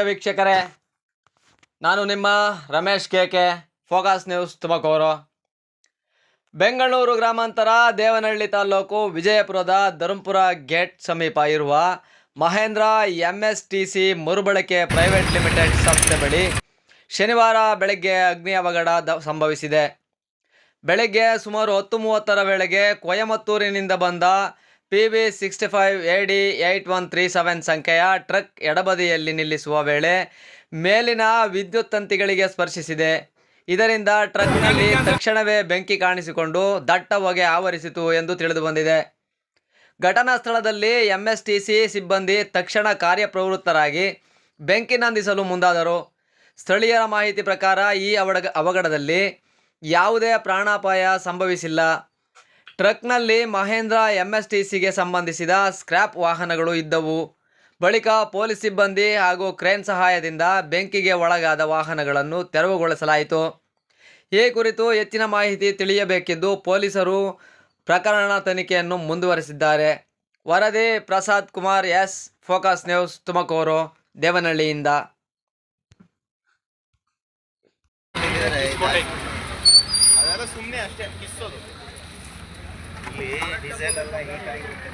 ವೀಕ್ಷಕರೇ, ನಾನು ನಿಮ್ಮ ರಮೇಶ್ ಕೆಕೆ, ಫೋಕಸ್ ನ್ಯೂಸ್ ತುಮಕೂರು. ಬೆಂಗಳೂರು ಗ್ರಾಮಾಂತರ ದೇವನಹಳ್ಳಿ ತಾಲೂಕು ವಿಜಯಪುರದ ಧರ್ಮಪುರ ಗೇಟ್ ಸಮೀಪ ಇರುವ ಮಹೇಂದ್ರ ಎಂಎಸ್ಟಿಸಿ ಮರುಬಳಕೆ ಪ್ರೈವೇಟ್ ಲಿಮಿಟೆಡ್ ಸಂಸ್ಥೆ ಬಳಿ ಶನಿವಾರ ಬೆಳಗ್ಗೆ ಅಗ್ನಿ ಅವಘಡ ಸಂಭವಿಸಿದೆ. ಬೆಳಗ್ಗೆ ಸುಮಾರು 10:30ರ ವೇಳೆಗೆ ಕೊಯಮತ್ತೂರಿನಿಂದ ಬಂದ PB65 AD 8137 ಸಂಖ್ಯೆಯ ಟ್ರಕ್ ಎಡಬದಿಯಲ್ಲಿ ನಿಲ್ಲಿಸುವ ವೇಳೆ ಮೇಲಿನ ವಿದ್ಯುತ್ ತಂತಿಗಳಿಗೆ ಸ್ಪರ್ಶಿಸಿದೆ. ಇದರಿಂದ ಟ್ರಕ್ನಲ್ಲಿ ತಕ್ಷಣವೇ ಬೆಂಕಿ ಕಾಣಿಸಿಕೊಂಡು ದಟ್ಟ ಹೊಗೆ ಆವರಿಸಿತು ಎಂದು ತಿಳಿದುಬಂದಿದೆ. ಘಟನಾ ಸ್ಥಳದಲ್ಲಿ MSTC ಸಿಬ್ಬಂದಿ ತಕ್ಷಣ ಕಾರ್ಯಪ್ರವೃತ್ತರಾಗಿ ಬೆಂಕಿ ನಂದಿಸಲು ಮುಂದಾದರು. ಸ್ಥಳೀಯರ ಮಾಹಿತಿ ಪ್ರಕಾರ ಈ ಅವಘಡದಲ್ಲಿ ಯಾವುದೇ ಪ್ರಾಣಾಪಾಯ ಸಂಭವಿಸಿಲ್ಲ. ಟ್ರಕ್ನಲ್ಲಿ ಮಹೇಂದ್ರ MSTCಗೆ ಸಂಬಂಧಿಸಿದ ಸ್ಕ್ರ್ಯಾಪ್ ವಾಹನಗಳು ಇದ್ದವು. ಬಳಿಕ ಪೊಲೀಸ್ ಸಿಬ್ಬಂದಿ ಹಾಗೂ ಕ್ರೇನ್ ಸಹಾಯದಿಂದ ಬೆಂಕಿಗೆ ಒಳಗಾದ ವಾಹನಗಳನ್ನು ತೆರವುಗೊಳಿಸಲಾಯಿತು. ಈ ಕುರಿತು ಹೆಚ್ಚಿನ ಮಾಹಿತಿ ತಿಳಿಯಬೇಕಿದ್ದು ಪೊಲೀಸರು ಪ್ರಕರಣ ತನಿಖೆಯನ್ನು ಮುಂದುವರೆಸಿದ್ದಾರೆ. ವರದಿ Prasad Kumar S, focus news Tumakuru, ದೇವನಹಳ್ಳಿಯಿಂದ. ಸುಮ್ಮನೆ ಅಷ್ಟೇ ಕಿಸ್ಸೋದು. ಇಲ್ಲಿ ಡೀಸೆಲ್ ಎಲ್ಲ ಹೀಟ್ ಆಗಿರುತ್ತೆ.